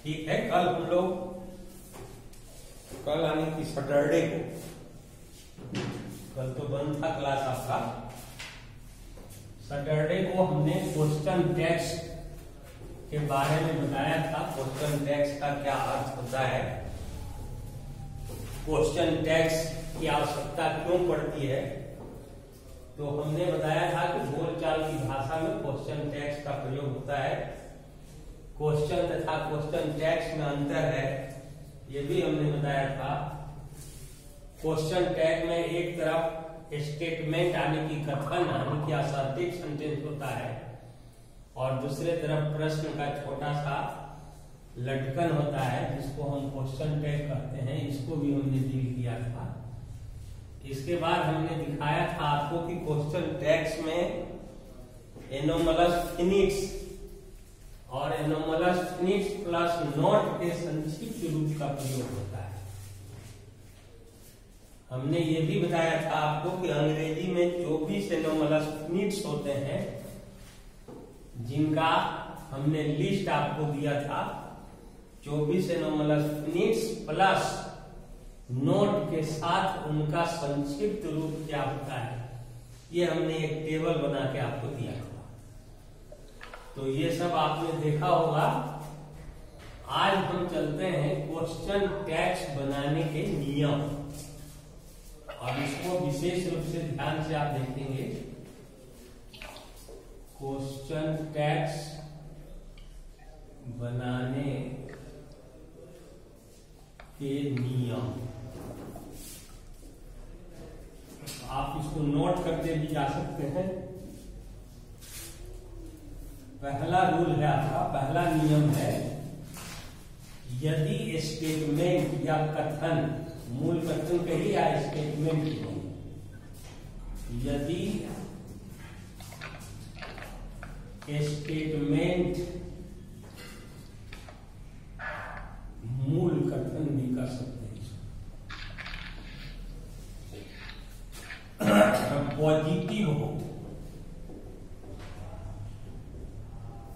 ठीक है। कल हम लोग कल आने की सैटरडे को, कल तो बंद था क्लास आपका, सैटरडे को हमने क्वेश्चन टैक्स के बारे में बताया था। क्वेश्चन टैक्स का क्या अर्थ होता है, क्वेश्चन टैक्स की आवश्यकता क्यों पड़ती है। तो हमने बताया था कि बोलचाल की भाषा में क्वेश्चन टैक्स का प्रयोग होता है। क्वेश्चन तथा क्वेश्चन टैक्स में अंतर है, ये भी हमने बताया था। क्वेश्चन टैग में एक तरफ स्टेटमेंट यानी कि कथन यानी कि असर्टिव सेंटेंस होता है और दूसरे तरफ प्रश्न का छोटा सा लटकन होता है जिसको हम क्वेश्चन टैग कहते हैं। इसको भी हमने डील किया था। इसके बाद हमने दिखाया था आपको कि क्वेश्चन टैग्स में एनोमलस फिनिट्स और एनोमलस फिनिट्स प्लस नॉट के संक्षिप्त रूप का प्रयोग होता है। हमने ये भी बताया था आपको कि अंग्रेजी में 24 एनोमलस फिनिट्स होते हैं, जिनका हमने लिस्ट आपको दिया था। 24 एनोमलस फिनिट्स प्लस नोट के साथ उनका संक्षिप्त रूप क्या होता है, ये हमने एक टेबल बना के आपको दिया था। तो ये सब आपने देखा होगा। आज हम चलते हैं क्वेश्चन टैग्स बनाने के नियम, और इसको विशेष रूप से ध्यान से आप देखेंगे। क्वेश्चन टैग्स बनाने के नियम आप इसको नोट करते भी जा सकते हैं। पहला रूल है आपका, पहला नियम है, यदि स्टेटमेंट या कथन, मूल कथन कहिए या स्टेटमेंट कहिए, यदि स्टेटमेंट, मूल कथन भी कर सकते हैं, पॉजिटिव हो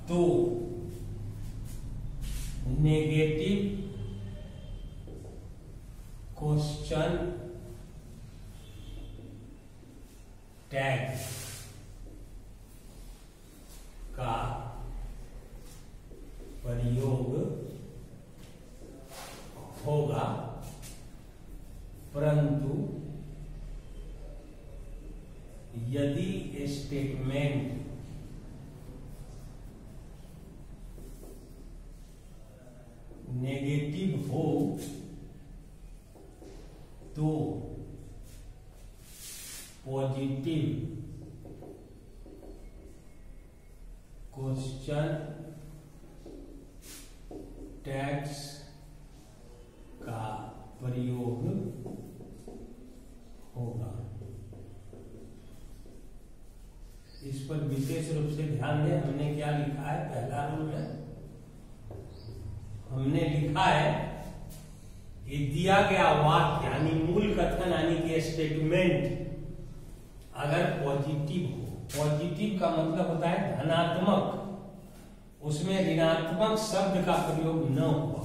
तो नेगेटिव क्वेश्चन टैग का प्रयोग होगा, परंतु यदि स्टेटमेंट नेगेटिव हो तो पॉजिटिव क्वेश्चन टैग्स का प्रयोग होगा। इस पर विशेष रूप से ध्यान दें। हमने क्या लिखा है, पहला रूल है, हमने लिखा है कि दिया गया वाक्य यानी मूल कथन यानी कि स्टेटमेंट अगर पॉजिटिव हो, पॉजिटिव का मतलब होता है धनात्मक, उसमें ऋणात्मक शब्द का प्रयोग न हुआ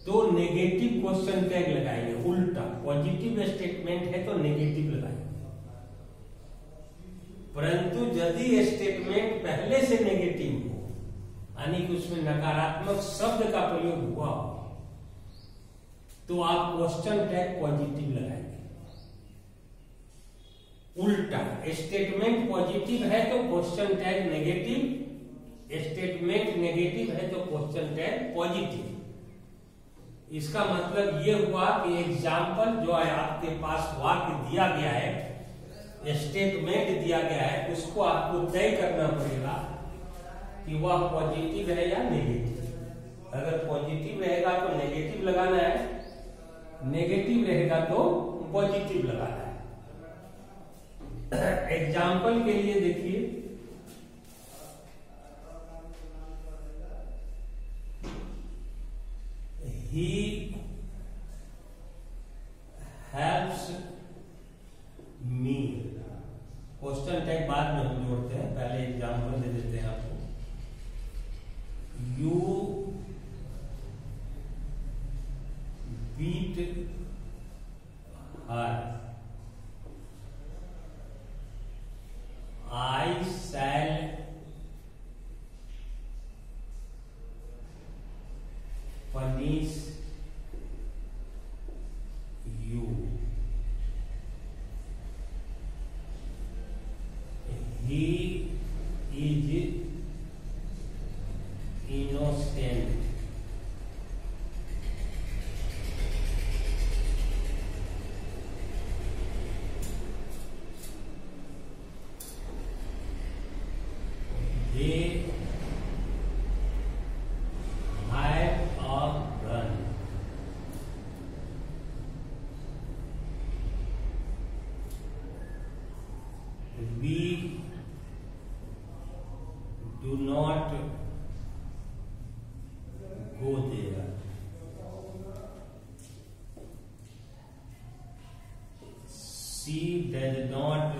तो नेगेटिव क्वेश्चन टैग लगाएंगे। उल्टा, पॉजिटिव स्टेटमेंट है तो नेगेटिव लगाएंगे, परंतु यदि स्टेटमेंट पहले से नेगेटिव हो यानी कि उसमें नकारात्मक शब्द का प्रयोग हुआ हो तो आप क्वेश्चन टैग पॉजिटिव लगाएंगे। उल्टा, स्टेटमेंट पॉजिटिव है तो question tag negative, statement negative है तो क्वेश्चन टैग पॉजिटिव। इसका मतलब ये हुआ कि एग्जाम्पल जो है आपके पास वाक्य दिया गया है, स्टेटमेंट दिया गया है, उसको आपको तय करना पड़ेगा कि वह पॉजिटिव है या नेगेटिव। अगर पॉजिटिव रहेगा तो नेगेटिव लगाना है, नेगेटिव रहेगा तो पॉजिटिव लगाना है। एग्जाम्पल के लिए देखिए, he helps me, question tag बाद में हम जोड़ते हैं, पहले एग्जाम्पल दे देते हैं आपको। eat her. I shall punish you. He is innocent. They have a gun. We do not go there. She does not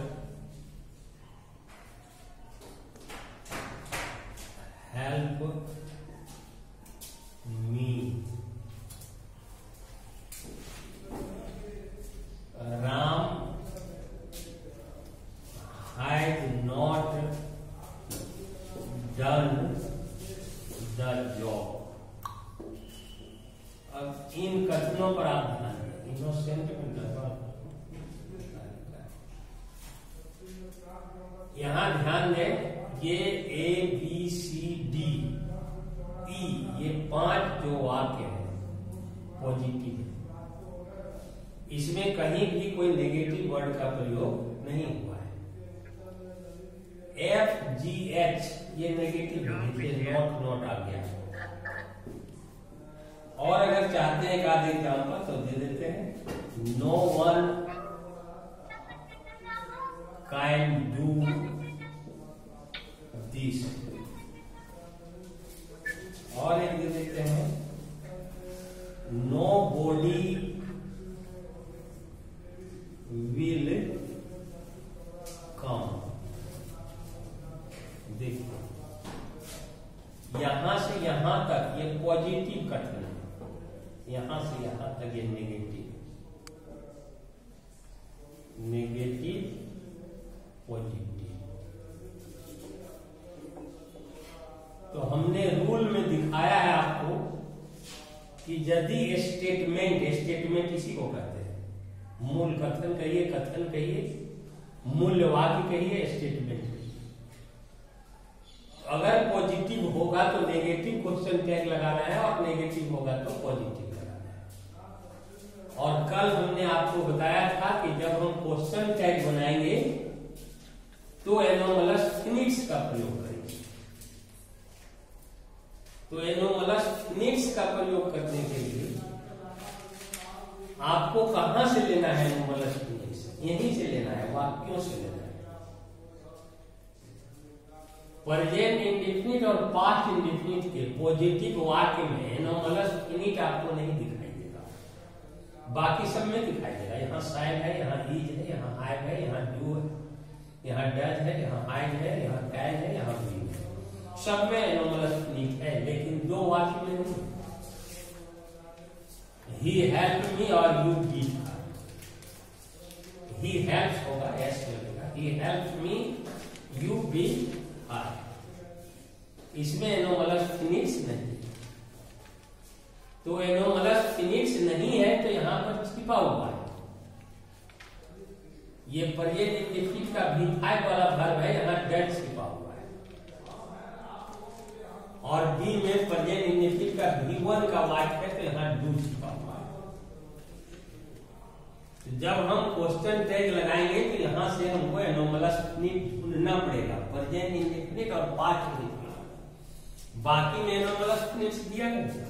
help me. Ram had not done the job. अब इन कथनों पर आप ध्यान दें। इनोसेंट में यहां ध्यान दें, ये A B C D E ये 5 जो वाक्य है पॉजिटिव है, इसमें कहीं भी कोई नेगेटिव वर्ड का प्रयोग नहीं हुआ है। F G H ये नेगेटिव है, नॉट आ गया। और अगर चाहते हैं एक आध एग्जाम्पल तो दे देते हैं। No one can do this. और एक दे देते हैं, नो बॉडी विल कम। देखो यहां से यहां तक ये पॉजिटिव कथन है, यहां से यहां तक ये नेगेटिव पॉजिटिव। तो हमने रूल में दिखाया है आपको कि यदि स्टेटमेंट इसी को कहते हैं, मूल कथन कहिए, मूल्य वाक्य कहिए, स्टेटमेंट। अगर पॉजिटिव होगा तो नेगेटिव क्वेश्चन टैग लगाना है, और नेगेटिव होगा तो पॉजिटिव लगाना है। और कल हमने आपको बताया था कि जब हम क्वेश्चन टैग बनाएंगे तो एनोमलस फिनिट्स का प्रयोग करेंगे। तो एनोमलस फिनिट्स का प्रयोग करने के लिए आपको कहां से लेना है एनोमलस फिनिट्स? यहीं से लेना है, वाक्यों से लेना है। प्रेजेंट इंडेफिनिट और पास्ट इंडेफिनिट के पॉजिटिव वाक्य में एनोमलस फिनिट आपको नहीं दिखाई देगा, बाकी सब में दिखाई देगा। यहाँ शायद है, यहाँ इज है, यहाँ हैव है, यहाँ डू है, यहाँ डज है, यहाँ हाइड है, यहाँ कैन है, यहाँ बी है, सब में एनोमलस फिनिट है, लेकिन दो वाक्य में नहीं। ही हेल्प्ड मी और you beat her. He helps होगा, एस लगेगा। He helped me, you beat her. इसमें एनोमलस फिनिट्स नहीं। तो एनोमलस फिनिट्स नहीं है तो यहां पर छिपा हुआ है। ये प्रेजेंट इंडेफिनिट का V5 वाला वर्ब है, यहाँ डेड छिपा हुआ है। और बी में प्रेजेंट इंडेफिनिट का V1 का वाक्य है तो यहाँ डू छिपा हुआ है। तो जब हम क्वेश्चन टैग लगाएंगे तो यहां से हमको एनोमलस फिनिट ढूंढना पड़ेगा, प्रेजेंट इंडेफिनिट और पास्ट इंडेफिनिट। बाकी में एनोमलस फिनिट्स दिया गया,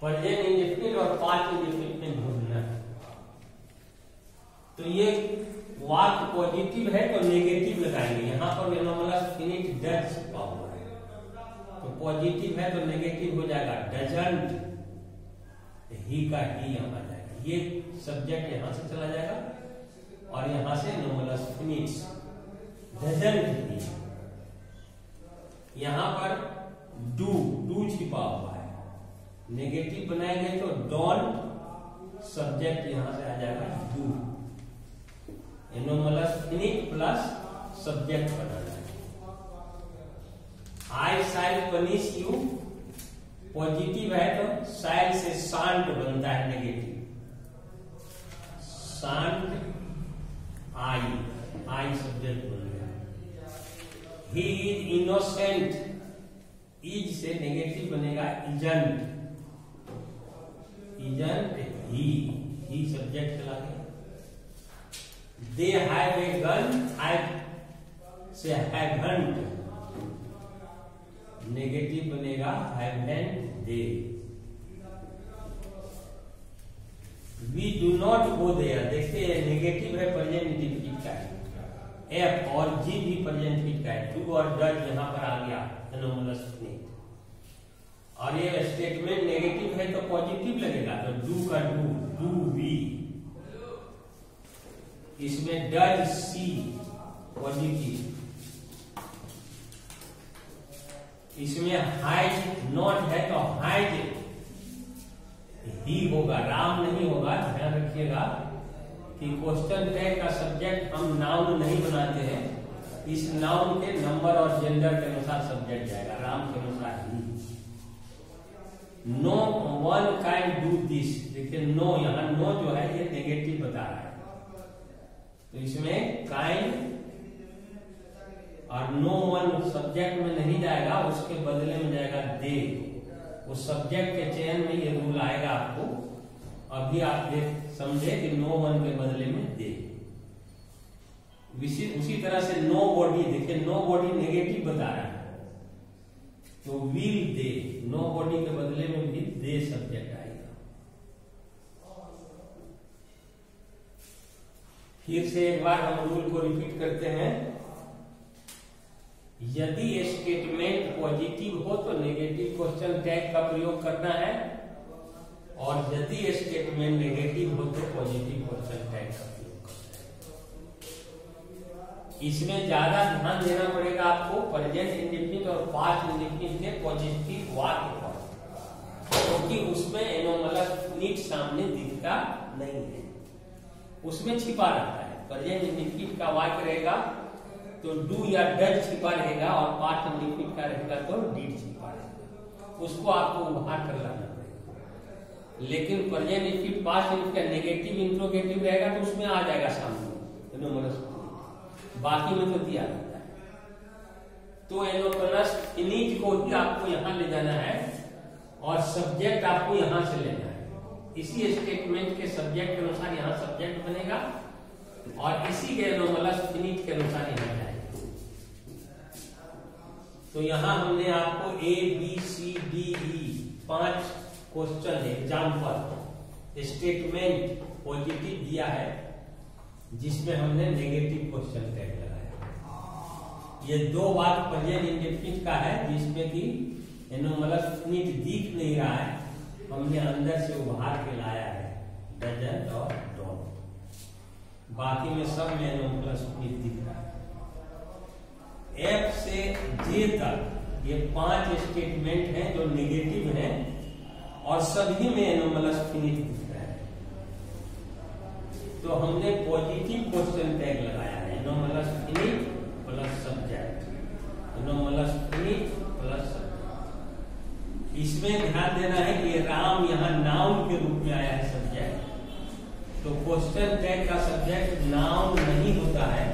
प्रेजेंट इंडेफिनिट और पास्ट इंडेफिनिट में ढूंढना है। तो ये वाक्य पॉजिटिव है तो नेगेटिव लगाएंगे, यहाँ पर एनोमलस फिनिट डज छिपा हुआ है। तो पॉजिटिव है तो नेगेटिव हो जाएगा डजंट, ही का ही यहाँ आ जाएगा। ये सब्जेक्ट यहां से चला जाएगा और यहां से एनोमलस फिनिट्स डजंट ही। यहां पर डू छिपा हुआ है, नेगेटिव बनाएंगे तो डोंट सब्जेक्ट यहां से आ जाएगा you, anomalous finite plus subject बनाना है। I shall punish you, positive है तो शैल से शांत बनता है नेगेटिव, शांत आई, आई सब्जेक्ट बन गया। ही इज इनोसेंट, इज से नेगेटिव बनेगा इजंट, इजंट ही सब्जेक्ट चला गया। They have a gun, have से हैवंट, नेगेटिव बनेगा haven't they. We do not go there, देखिए नेगेटिव है प्रेजेंट इंडिफिनिट का है, एफ और जी भी प्रेजेंट इंडिफिनिट का है, डू और डज यहां पर आ गया एनोमलस फिनिट। और ये स्टेटमेंट नेगेटिव है तो पॉजिटिव लगेगा, तो डू का डू वी, इसमें डज सी पॉजिटिव, इसमें हाइड नॉट है तो हाइड ही होगा, राम नहीं होगा। ध्यान रखिएगा कि क्वेश्चन टैग का सब्जेक्ट हम नाउन नहीं बनाते हैं, इस नाउन के नंबर और जेंडर के अनुसार सब्जेक्ट जाएगा, राम के अनुसार ही। No one can do this, देखिए नो, यहां नो जो है ये नेगेटिव बता रहा है, तो इसमें कैन और नो वन सब्जेक्ट में नहीं जाएगा, उसके बदले में जाएगा दे। उस सब्जेक्ट के चयन में ये रूल आएगा आपको, अभी आप समझे कि नो वन के बदले में दे। उसी तरह से नो बॉडी, देखिए नो बॉडी नेगेटिव बता रहा है, तो विल दे, नो बॉडी के बदले में भी दे सब्जेक्ट आएगा। फिर से एक बार हम रूल को रिपीट करते हैं। यदि स्टेटमेंट पॉजिटिव हो तो नेगेटिव क्वेश्चन टैग का प्रयोग करना है, और यदि स्टेटमेंट नेगेटिव हो तो पॉजिटिव क्वेश्चन टैग का प्रयोग करना है। इसमें ज्यादा ध्यान देना पड़ेगा आपको प्रेजेंट इंडेफिनिट और पास्ट इंडेफिनिट के पॉजिटिव वाक्य पर, क्योंकि उसमें एनोमलस फिनिट सामने दिखता नहीं है, उसमें छिपा रहता है। प्रेजेंट इंडेफिनिट का वाक्य रहेगा तो डू या डज छिपा रहेगा, और पास्ट इंडेफिनिट का रहेगा तो डिड छिपा रहेगा, उसको आपको उभार कर लाना पड़ेगा। लेकिन प्रेजेंट इंडेफिनिट पास्ट इंडेफिनिट का नेगेटिव इंट्रोगेटिव रहेगा तो उसमें आ जाएगा सामने एनोमलस फिनिट, बाकी में तो दिया रहता है। तो एनोमलस फिनिट को ही आपको यहां ले जाना है, और सब्जेक्ट आपको यहां से लेना है। इसी स्टेटमेंट के सब्जेक्ट के अनुसार यहां सब्जेक्ट बनेगा, और इसी के एनोमलस फिनिट के अनुसार यहां जाएगा। तो यहां हमने आपको A B C D E 5 question example statement positive दिया है, जिसमें हमने नेगेटिव क्वेश्चन टैग लगाया। ये दो बात प्रेजेंट इंडेफिनिट का है, जिसमें कि एनोमलस फिनिट दिख नहीं रहा है, हमने अंदर से उभार के लाया है, डजंट और डोंट। बाकी में सब में एनोमलस फिनिट दिख रहा है। एफ से जे तक ये 5 स्टेटमेंट हैं जो नेगेटिव हैं, और सभी में एनोमलस फिनिट दिख रहा है। तो हमने पॉजिटिव क्वेश्चन टैग लगाया है, anomalous finite plus subject, anomalous finite plus subject. इसमें ध्यान देना है कि राम यहाँ नाउन के रूप में आया है सब्जेक्ट, तो क्वेश्चन टैग का सब्जेक्ट नाउन नहीं होता है,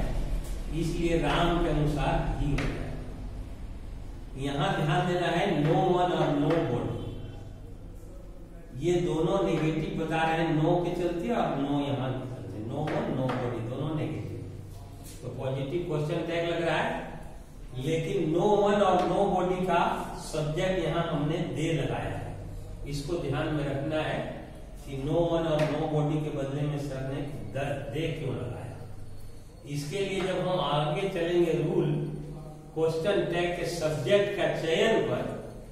इसलिए राम के अनुसार ही होता है। यहां ध्यान देना है नो वन और नो बॉडी, ये दोनों नेगेटिव बता रहे हैं, नो के चलते और नो यहां के चलते, नो वन नो बॉडी दोनों नेगेटिव। तो पॉजिटिव क्वेश्चन टैग लग रहा है, लेकिन नो वन और नो बॉडी का सब्जेक्ट यहां हमने दे लगाया है। इसको ध्यान में रखना है कि नो वन और नो बॉडी के बदले में सर ने दे क्यों लगाया। इसके लिए जब हम आगे चलेंगे रूल क्वेश्चन टैग के सब्जेक्ट का चयन पर,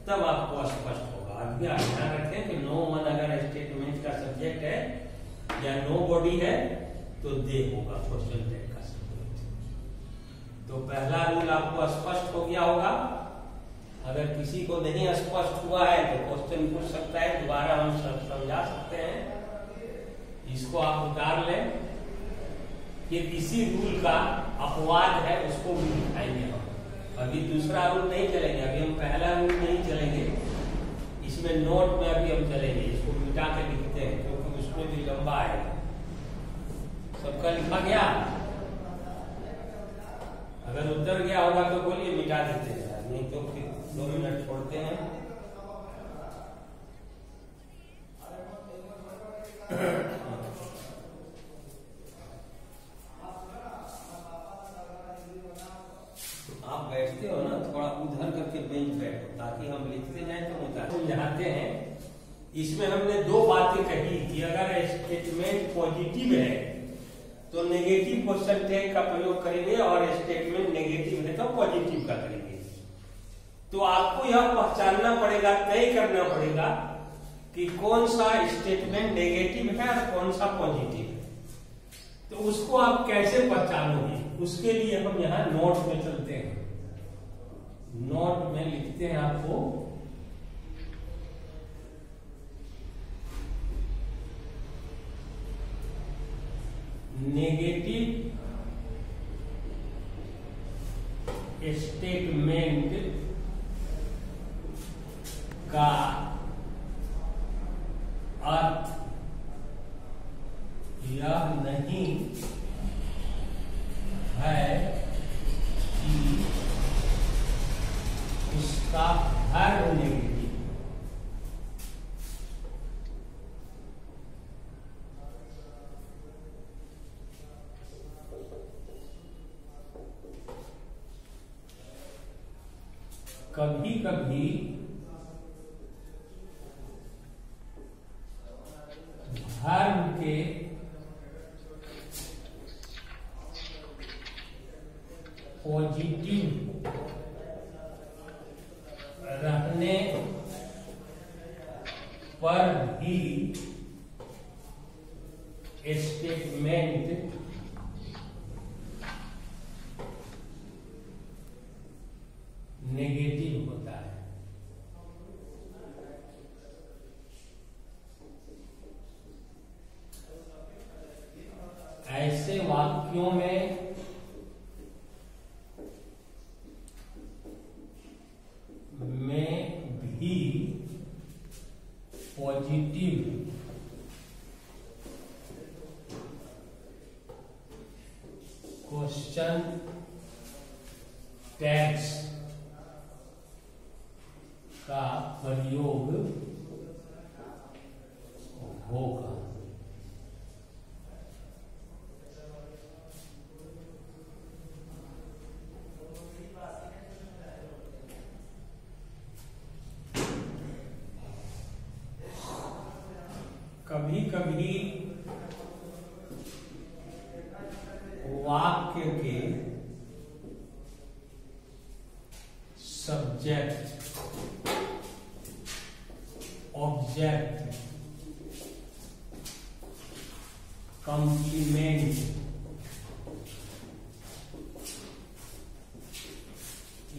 तब आपको स्पष्ट होगा। अभी आप ध्यान रखें कि नो वन अगर स्टेटमेंट का सब्जेक्ट है या नो बॉडी है तो दे होगा क्वेश्चन टैग का सब्जेक्ट। तो पहला रूल आपको स्पष्ट हो गया होगा। अगर किसी को नहीं स्पष्ट हुआ है तो क्वेश्चन पूछ सकता है, दोबारा हम समझा सकते हैं। इसको आप उतार लें। ये इसी रूल का अपवाद है, उसको भी दिखाएंगे हम। अभी दूसरा रूल नहीं चलेंगे, अभी हम पहला रूल नहीं चलेंगे, इसमें नोट में अभी हम चलेंगे। इसको मिटा के लिखते हैं क्योंकि उसमें भी लंबा है। सबका लिखा गया? अगर उतर गया होगा तो बोलिए, मिटा देते हैं, नहीं तो फिर 2 मिनट छोड़ते हैं। आप बैठते हो ना, थोड़ा उधर करके बेंच बैठो ताकि हम लिखते जाएं तो समझाते हैं। इसमें हमने 2 बातें कही कि अगर स्टेटमेंट पॉजिटिव है तो नेगेटिव क्वेश्चन टैग का प्रयोग करेंगे, और स्टेटमेंट नेगेटिव है तो पॉजिटिव का करेंगे। तो आपको यह पहचानना पड़ेगा, तय करना पड़ेगा कि कौन सा स्टेटमेंट नेगेटिव है और कौन सा पॉजिटिव है। तो उसको आप कैसे पहचानोगे, उसके लिए हम यहाँ नोट में चलते हैं। नोट में लिखते हैं आपको नेगेटिव स्टेटमेंट का अर्थ यह नहीं है कि उसका हर नेगेटिव कभी कभी धर्म के पॉजिटिव रहने पर भी स्टेटमेंट नेगेटिव होता है। ऐसे वाक्यों में भी पॉजिटिव क्वेश्चन टैग्स का प्रयोग होगा। कभी कभी वाक्य के सब्जेक्ट, ऑब्जेक्ट, कंप्लीमेंट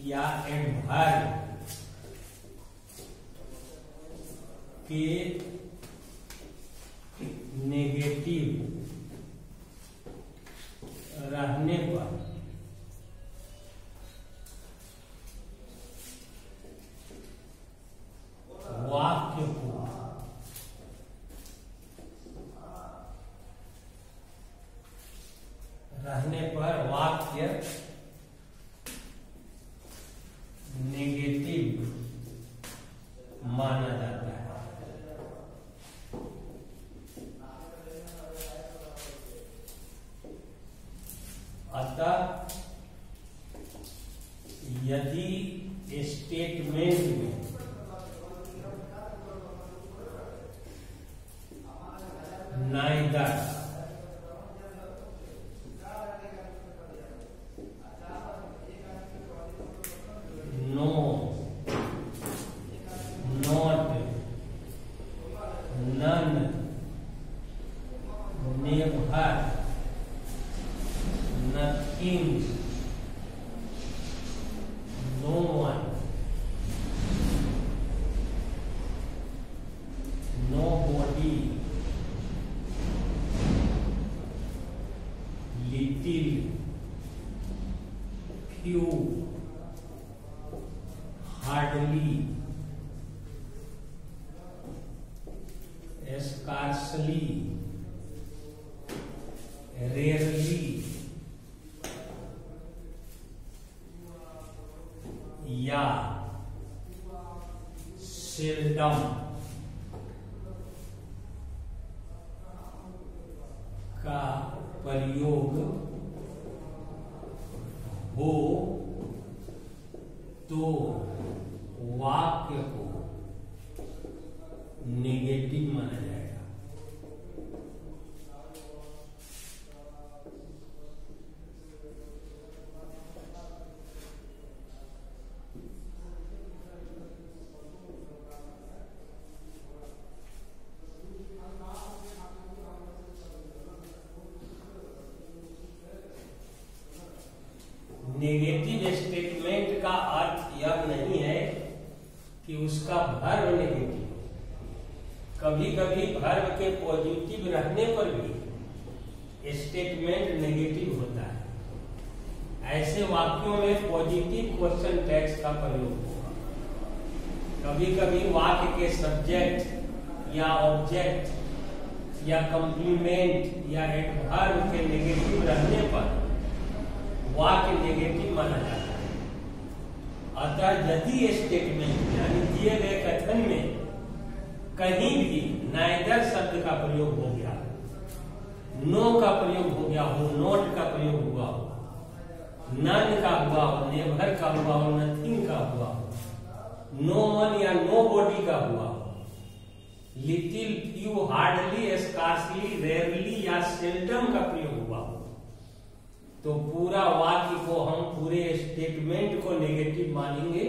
या एडवर्ब के नेगेटिव रहने पर वाक्य को नेगेटिव माना जाता है। अतः यदि स्टेटमेंट में neither no not none never nothing no one hardly, scarcely, rarely या सेल्डम का प्रयोग हो तो वाक्य को नेगेटिव माना जाएगा। नेगेटिव स्टेटमेंट का अर्थ यह नहीं है कि उसका भर्व नेगेटिव हो। कभी कभी भर्व के पॉजिटिव रहने पर भी स्टेटमेंट नेगेटिव होता है। ऐसे वाक्यों में पॉजिटिव क्वेश्चन टैग्स का प्रयोग होगा। कभी कभी वाक्य के सब्जेक्ट या ऑब्जेक्ट या कॉम्प्लीमेंट या एडवर्ब के नेगेटिव रहने पर वाक्य नेगेटिव माना जाता है। अतः यदि स्टेटमेंट यानी दिए गए कथन में कहीं भी नाइदर शब्द का प्रयोग हो गया, नो का प्रयोग हो गया हो, नॉट का प्रयोग हुआ हो, नन का हुआ हो, नेवर का हुआ हो, नथिंग का हुआ हो, नो वन या नो बॉडी का हुआ हो, little, few, hardly, scarcely, rarely या सेल्डम का प्रयोग हुआ हो, तो पूरा वाक्य को हम पूरे स्टेटमेंट को नेगेटिव मानेंगे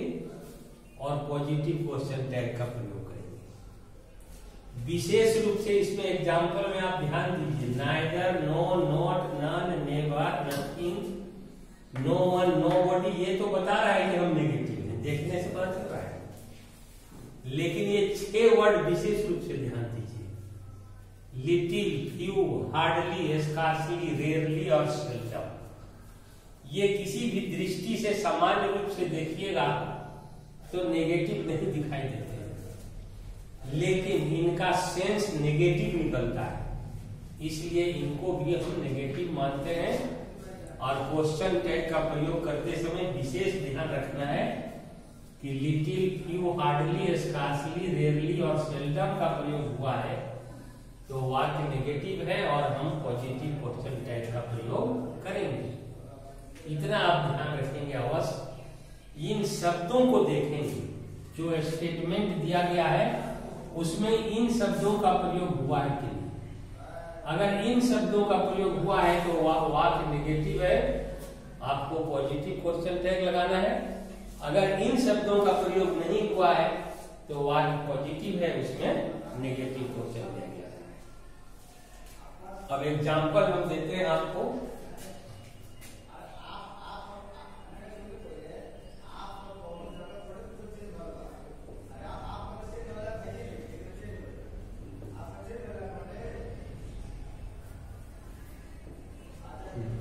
और पॉजिटिव क्वेश्चन टैग का प्रयोग करेंगे। विशेष रूप से इसमें एग्जांपल में आप ध्यान दीजिए, neither, no, not, none, never, nothing, no one, nobody, ये तो बता रहा है कि हम नेगेटिव हैं, देखने से पता चल रहा है। लेकिन ये 6 वर्ड विशेष रूप से ध्यान दीजिए, little, few, hardly, scarcely, rarely और सेल्डम। ये किसी भी दृष्टि से सामान्य रूप से देखिएगा तो नेगेटिव नहीं दिखाई देते हैं, लेकिन इनका सेंस नेगेटिव निकलता है, इसलिए इनको भी हम नेगेटिव मानते हैं। और क्वेश्चन टैग का प्रयोग करते समय विशेष ध्यान रखना है कि little, few, hardly, scarcely, rarely और सेल्डम का प्रयोग हुआ है तो वाक्य नेगेटिव है और हम पॉजिटिव क्वेश्चन टैग का प्रयोग करेंगे। इतना आप ध्यान रखेंगे अवश्य। इन शब्दों को देखेंगे, जो स्टेटमेंट दिया गया है उसमें इन शब्दों का प्रयोग हुआ है कि नहीं। अगर इन शब्दों का प्रयोग हुआ है तो वाक्य नेगेटिव है, आपको पॉजिटिव क्वेश्चन टैग लगाना है। अगर इन शब्दों का प्रयोग नहीं हुआ है तो वाक्य पॉजिटिव है, उसमें नेगेटिव क्वेश्चन टैग लगाना है। अब एग्जाम्पल हम देते हैं आपको।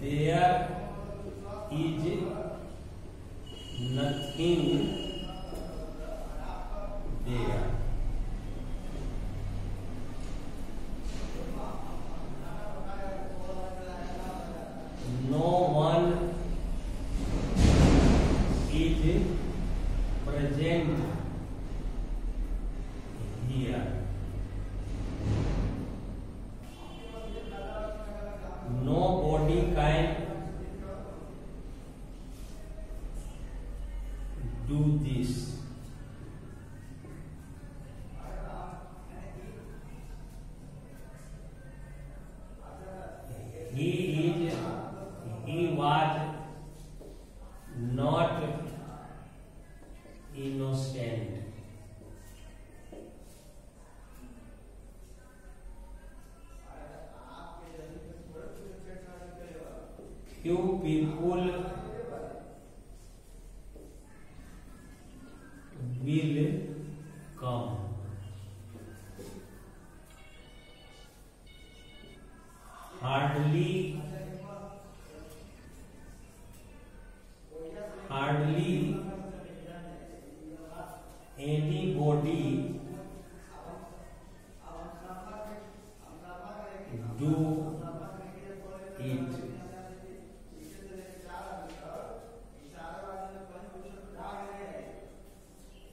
There is nothing there. No one is present here. Nobody can do this. He was not innocent. Few people will come. Hardly anybody do it.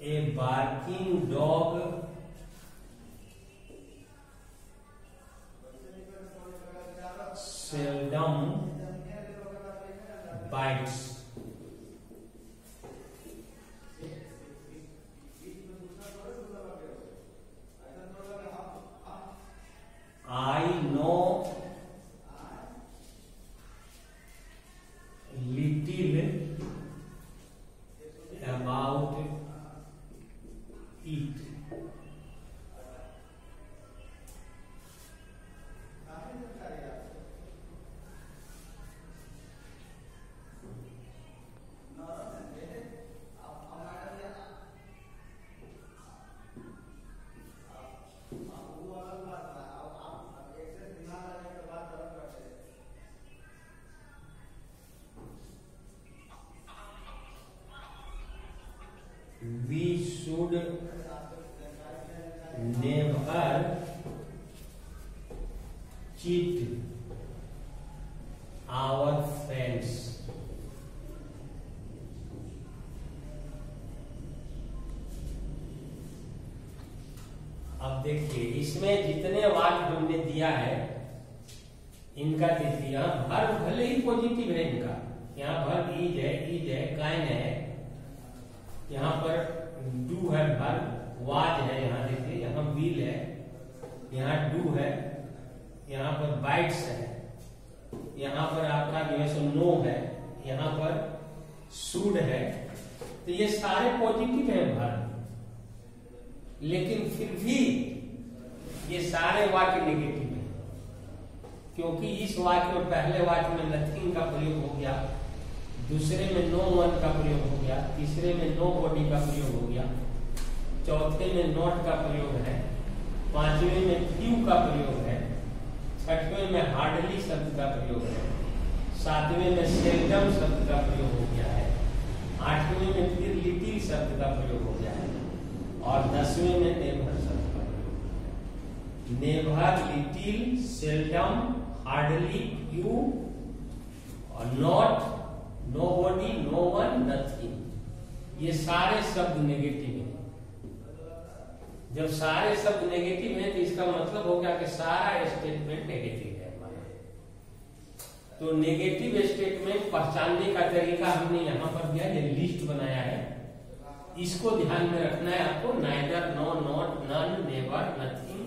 A barking dog seldom bites. I know little about it. We should never cheat our friends. अब देखिए इसमें जितने वाक्य हमने दिया है इनका देखिए यहाँ वर्ब भले ही पॉजिटिव है इनका, यहाँ वर्ब इज है, काइन है, यहाँ पर डू है, वर्ब वाज है, यहाँ देखिए यहाँ विल है, यहाँ डू है, यहाँ पर बाइट्स है, यहाँ पर आपका जो है सो नो है, यहाँ पर शुड है। तो ये सारे पॉजिटिव है वर्ब, लेकिन फिर भी ये सारे वाक्य नेगेटिव है, क्योंकि इस वाक्य में पहले वाक्य में नथिंग का प्रयोग हो गया, दूसरे में नो वन का प्रयोग हो गया, तीसरे में नो बॉडी का प्रयोग हो गया, चौथे में नॉट का प्रयोग है, पांचवें में फ्यू का प्रयोग है, छठवें में हार्डली शब्द का प्रयोग है, सातवें में सेल्डम शब्द का प्रयोग हो गया है, आठवें में फिर लिटिल शब्द का प्रयोग हो गया है, और 10वें में नेवर शब्द का प्रयोग। Never, little, seldom, hardly, few और not, nobody, no one, nothing, ये सारे शब्द नेगेटिव हैं। जब सारे शब्द नेगेटिव हैं तो इसका मतलब हो गया कि सारा स्टेटमेंट नेगेटिव है हमारा। तो नेगेटिव स्टेटमेंट पहचानने का तरीका हमने यहाँ पर दिया, ये लिस्ट बनाया है, इसको ध्यान में रखना है आपको। Neither, no, not, none, never, nothing,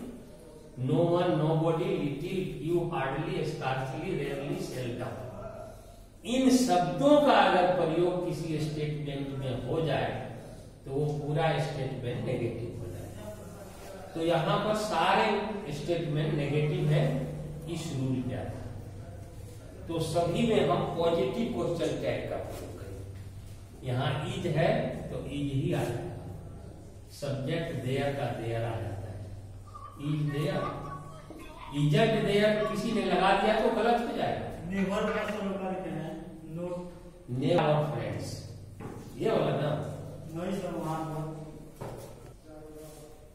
no one, nobody, little, few, hardly, scarcely, rarely, seldom, इन शब्दों का अगर प्रयोग किसी स्टेटमेंट में हो जाए तो वो पूरा स्टेटमेंट नेगेटिव हो जाएगा। तो यहाँ पर सारे स्टेटमेंट नेगेटिव है इस रूल के आधार। तो सभी में हम पॉजिटिव क्वेश्चन टैग का प्रयोग करें। यहाँ इज है तो इज ही आ जाएगा, सब्जेक्ट देयर का देयर आ जाता है, इज देयर, इजंट देयर किसी ने लगा दिया तो गलत हो जाएगा। नेवर का लगा देते हैं, नोट, नेवर फ्रेंड्स, ये वाला ना।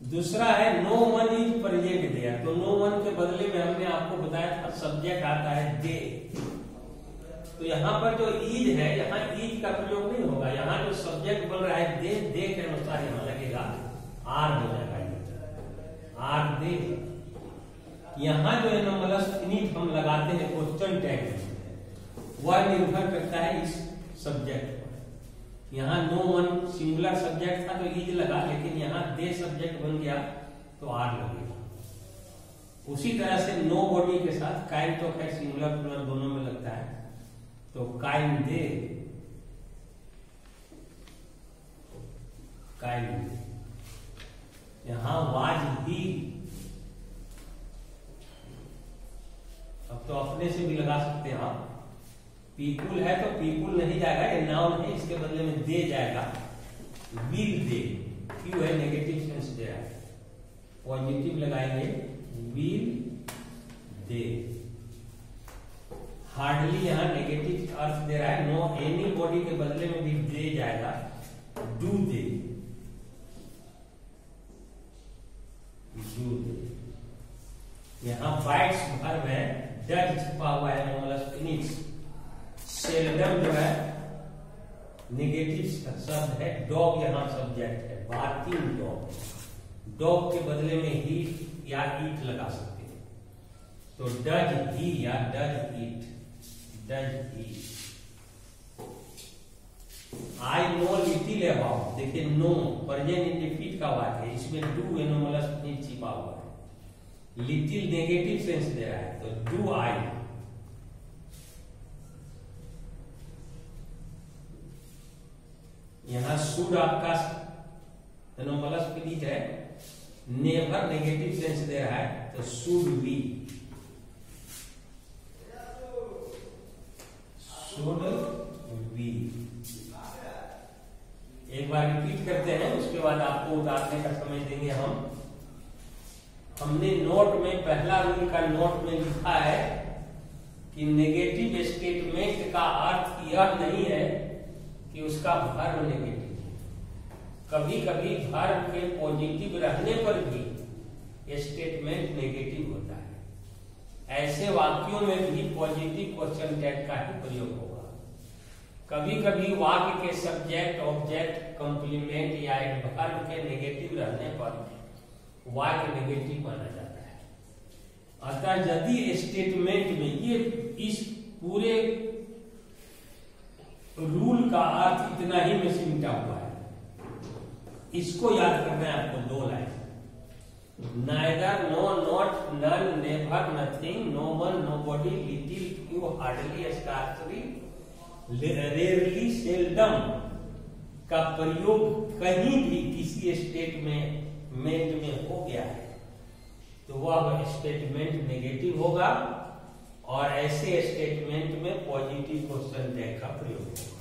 दूसरा है no one is present there, तो नो वन के बदले में हमने आपको बताया था सब्जेक्ट आता है दे। तो यहाँ पर जो इज है, यहाँ इज का प्रयोग नहीं होगा, यहाँ जो सब्जेक्ट बन रहा है दे के अनुसार यहाँ लगेगा आर हो जाएगा, आर दे। यहाँ जो है नॉमिनल फिनिट हम लगाते हैं क्वेश्चन टैग, वह निर्भर करता है इस सब्जेक्ट पर। यहाँ नो वन सिंगुलर सब्जेक्ट था तो इज लगा, लेकिन यहाँ दे सब्जेक्ट बन गया तो आर लगेगा। उसी तरह से नो बॉडी के साथ काइन तो खैर सिंगुलर प्लूरल दोनों में लगता है, तो काइन दे, काइन दे। यहाँ वाज ही, अब तो अपने से भी लगा सकते हैं आप। पीपुल है तो पीपुल नहीं जाएगा, ये नाउन है, इसके बदले में दे जाएगा, विल दे। क्यों है नेगेटिव सेंस दे रहा है, पॉजिटिव लगाएंगे विल दे। हार्डली यहाँ नेगेटिव अर्थ दे रहा है, नो एनी बॉडी के बदले में भी दे जाएगा, do they. Barking dog, dog के बदले में ही या ईट लगा सकते हैं। तो डज ही या does eat, does eat. I know little about, देखिए नो प्रेजेंट इंडेफिनिट का वाक्य है, इसमें डू एनोमलस फिनिट छिपा हुआ है। लिटिल नेगेटिव सेंस दे रहा है, तो डू आई। यहां शुड आपका एनोमलस फिनिट है, नेवर नेगेटिव सेंस दे रहा है, तो शुड बी, शुड बी। एक बार रिपीट करते हैं, उसके बाद आपको उतारने का समय देंगे हम। हमने नोट में पहला रूल का नोट में लिखा है कि नेगेटिव स्टेटमेंट का अर्थ यह नहीं है कि उसका वर्ब नेगेटिव है। कभी कभी वर्ब के पॉजिटिव रहने पर भी स्टेटमेंट नेगेटिव होता है। ऐसे वाक्यों में भी पॉजिटिव क्वेश्चन टैग का ही प्रयोग होगा। कभी कभी वाक्य के सब्जेक्ट, ऑब्जेक्ट, कंप्लीमेंट या एक वर्ब के नेगेटिव रहने पर वाक्य नेगेटिव माना जाता है। अतः यदि स्टेटमेंट में ये इस पूरे रूल का अर्थ इतना ही में सिमटा हुआ है, इसको याद करना है आपको। 2 line, neither, no, not, none, never, nothing, no one, nobody, little, few, hardly, scarcely, rarely, seldom का प्रयोग कहीं भी किसी स्टेटमेंट में हो गया है तो वह स्टेटमेंट नेगेटिव होगा, और ऐसे स्टेटमेंट में पॉजिटिव क्वेश्चन टैग का प्रयोग होगा।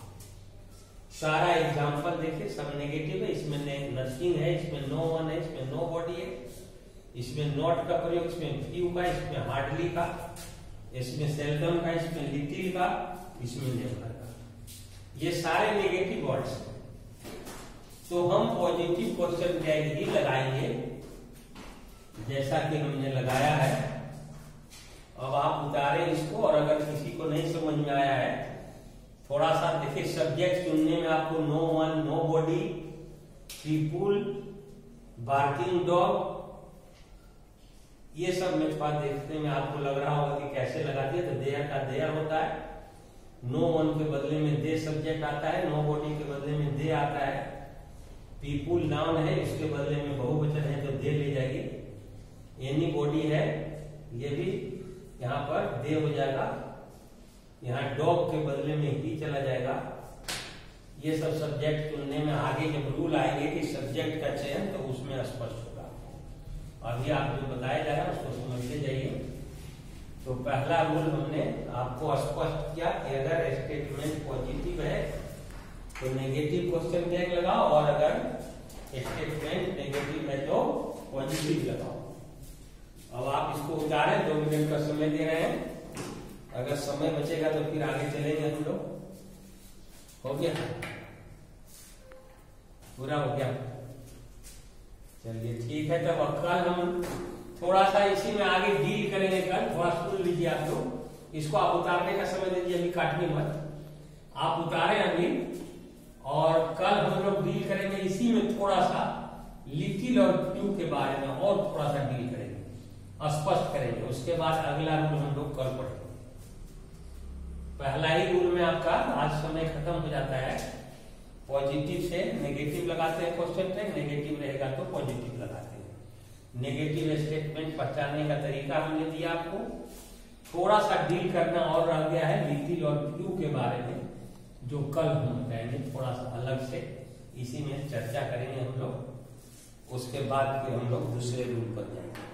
सारा एग्जांपल देखिए, सब नेगेटिव है। इसमें नथिंग है, इसमें नो वन है, इसमें नो बॉडी है, इसमें नॉट का प्रयोग, इसमें फ्यू का, इसमें हार्डली का, इसमें सेल्डम का, इसमें लिटिल का, इसमें नेवर का। ये सारे नेगेटिव वर्ड्स हैं। तो हम पॉजिटिव क्वेश्चन टैग ही लगाएंगे जैसा कि हमने लगाया है। अब आप उतारें इसको, और अगर किसी को नहीं समझ में आया है, थोड़ा सा देखिए, सब्जेक्ट चुनने में आपको no one, nobody, people, barking dog, ये सब में बात देखने में आपको लग रहा होगा कि कैसे लगा दिया। तो देयर का देयर होता है, नो वन के बदले में दे सब्जेक्ट आता है, नो बॉडी के बदले में दे आता है, पीपुल नाउन है, इसके बदले में बहुवचन है तो दे ले जाएगी, एनी बॉडी है, ये भी यहाँ पर दे हो जाएगा, यहाँ डॉग के बदले में ही चला जाएगा। ये सब सब्जेक्ट चुनने में आगे जब रूल आएंगे कि सब्जेक्ट का चयन, तो उसमें स्पष्ट होगा। अभी आप जो बताया जा रहा है उसको समझते जाइए। तो पहला रूल हमने आपको स्पष्ट किया कि अगर स्टेटमेंट पॉजिटिव है तो नेगेटिव क्वेश्चन टैग लगाओ, और अगर स्टेटमेंट नेगेटिव है तो पॉजिटिव लगाओ। अब आप इसको उतारें, 2 मिनट का समय दे रहे हैं। अगर समय बचेगा तो फिर आगे चलेंगे हम लोग। हो गया, पूरा हो गया, चलिए ठीक है। तब कल हम थोड़ा सा इसी में आगे डील करेंगे। कल थोड़ा सुन लीजिए आप लोग, इसको आप उतारने का समय दीजिए, अभी काटिए मत, आप उतारे अभी। और कल हम लोग डील करेंगे इसी में थोड़ा सा लिटिल और फ्यू के बारे में, और थोड़ा सा डील करेंगे, स्पष्ट करेंगे। उसके बाद अगला रूल हम लोग कल पढ़ेंगे। पहला ही रूल में आपका आज समय खत्म हो जाता है। पॉजिटिव से नेगेटिव लगाते हैं क्वेश्चन टैग, नेगेटिव रहेगा तो पॉजिटिव लगाते हैं। नेगेटिव स्टेटमेंट पहचानने का तरीका हमने दिया आपको। थोड़ा सा डील करना और रह गया है लिटिल और फ्यू के बारे में, जो कल हम करेंगे थोड़ा सा अलग से, इसी में चर्चा करेंगे हम लोग। उसके बाद फिर हम लोग दूसरे रूल पर जाएंगे।